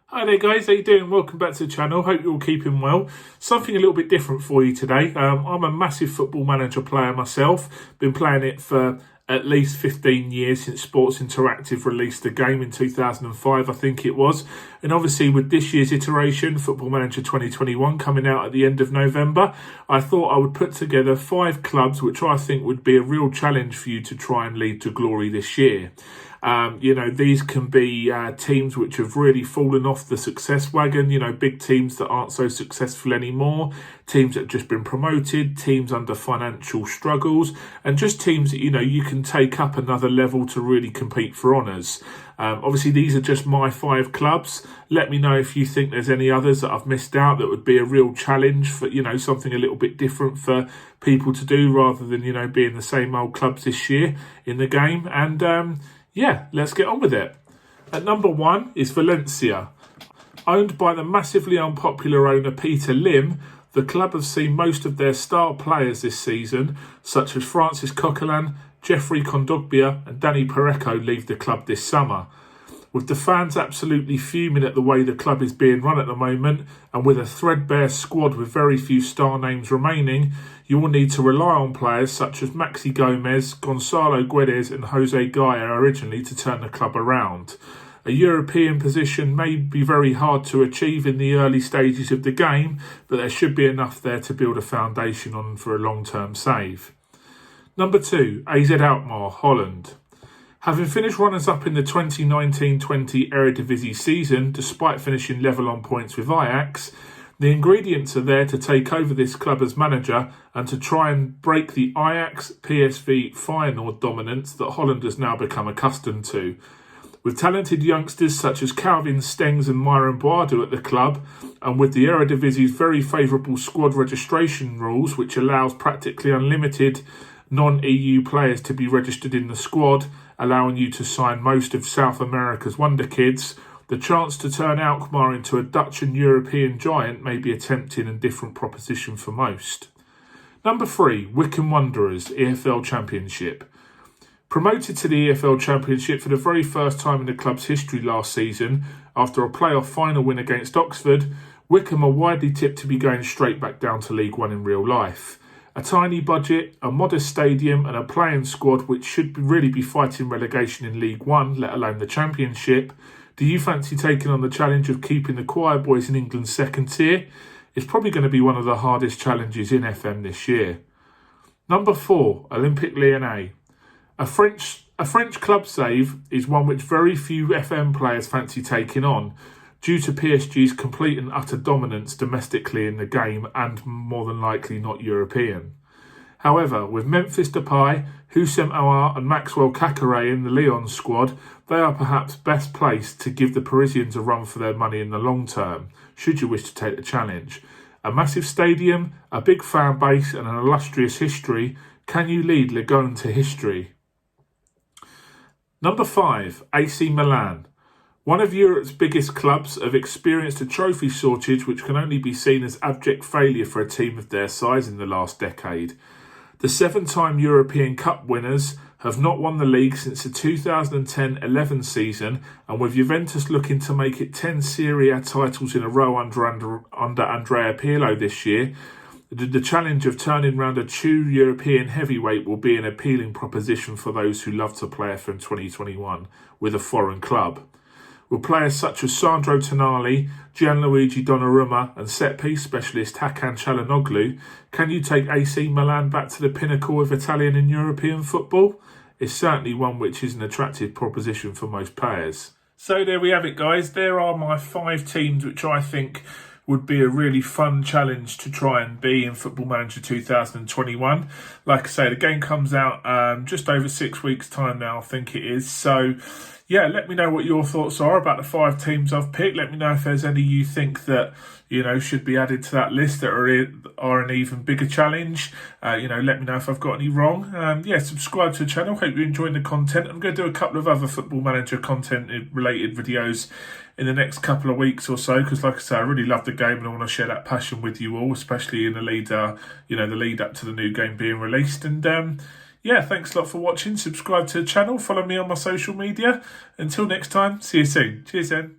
Hi there guys, how you doing? Welcome back to the channel. Hope you're all keeping well. Something a little bit different for you today. I'm a massive Football Manager player myself. Been playing it for at least 15 years since Sports Interactive released the game in 2005, I think it was. And obviously with this year's iteration, Football Manager 2021, coming out at the end of November, I thought I would put together 5 clubs which I think would be a real challenge for you to try and lead to glory this year. These can be teams which have really fallen off the success wagon, big teams that aren't so successful anymore, teams that have just been promoted, teams under financial struggles, and just teams that, you can take up another level to really compete for honours. Obviously, these are just my 5 clubs. Let me know if you think there's any others that I've missed out that would be a real challenge for, something a little bit different for people to do rather than, being the same old clubs this year in the game. And, let's get on with it. At number 1 is Valencia. Owned by the massively unpopular owner Peter Lim, the club have seen most of their star players this season, such as Francis Coquelin, Jeffrey Kondogbia and Danny Parejo, leave the club this summer. With the fans absolutely fuming at the way the club is being run at the moment, and with a threadbare squad with very few star names remaining, you will need to rely on players such as Maxi Gomez, Gonzalo Guedes and Jose Gaya originally to turn the club around. A European position may be very hard to achieve in the early stages of the game, but there should be enough there to build a foundation on for a long-term save. Number 2, AZ Alkmaar, Holland. Having finished runners-up in the 2019-20 Eredivisie season, despite finishing level on points with Ajax, the ingredients are there to take over this club as manager and to try and break the Ajax-PSV Feyenoord dominance that Holland has now become accustomed to. With talented youngsters such as Calvin Stengs and Myron Boadu at the club, and with the Eredivisie's very favourable squad registration rules, which allows practically unlimited non-EU players to be registered in the squad, allowing you to sign most of South America's wonder kids, the chance to turn Alkmaar into a Dutch and European giant may be a tempting and different proposition for most. Number 3, Wycombe Wanderers, EFL Championship. Promoted to the EFL Championship for the very first time in the club's history last season, after a playoff final win against Oxford, Wycombe are widely tipped to be going straight back down to League One in real life. A tiny budget, a modest stadium and a playing squad which should really be fighting relegation in League One, let alone the Championship. Do you fancy taking on the challenge of keeping the choir boys in England's second tier? It's probably going to be one of the hardest challenges in FM this year. Number 4, Olympique Lyonnais. A French club save is one which very few FM players fancy taking on, due to PSG's complete and utter dominance domestically in the game and more than likely not European. However, with Memphis Depay, Houssem Aouar and Maxwell Kakare in the Lyon squad, they are perhaps best placed to give the Parisians a run for their money in the long term, should you wish to take the challenge. A massive stadium, a big fan base and an illustrious history. Can you lead Ligue to history? Number 5, AC Milan. One of Europe's biggest clubs have experienced a trophy shortage which can only be seen as abject failure for a team of their size in the last decade. The 7-time European Cup winners have not won the league since the 2010-11 season, and with Juventus looking to make it 10 Serie A titles in a row under Andrea Pirlo this year, the challenge of turning round a true European heavyweight will be an appealing proposition for those who love to play FM 2021 with a foreign club. With players such as Sandro Tonali, Gianluigi Donnarumma and set-piece specialist Hakan Çalhanoğlu, can you take AC Milan back to the pinnacle of Italian and European football? It's certainly one which is an attractive proposition for most players. So there we have it, guys. There are my 5 teams which I think would be a really fun challenge to try and be in Football Manager 2021. Like I say, the game comes out just over 6 weeks' time now, I think it is. So let me know what your thoughts are about the 5 teams I've picked. Let me know if there's any you think that, should be added to that list that are an even bigger challenge. Let me know if I've got any wrong. Subscribe to the channel. Hope you're enjoying the content. I'm going to do a couple of other Football Manager content related videos in the next couple of weeks or so, because like I say, I really love the game and I want to share that passion with you all, especially in the lead up to the new game being released. And thanks a lot for watching. Subscribe to the channel, follow me on my social media. Until next time, see you soon. Cheers then.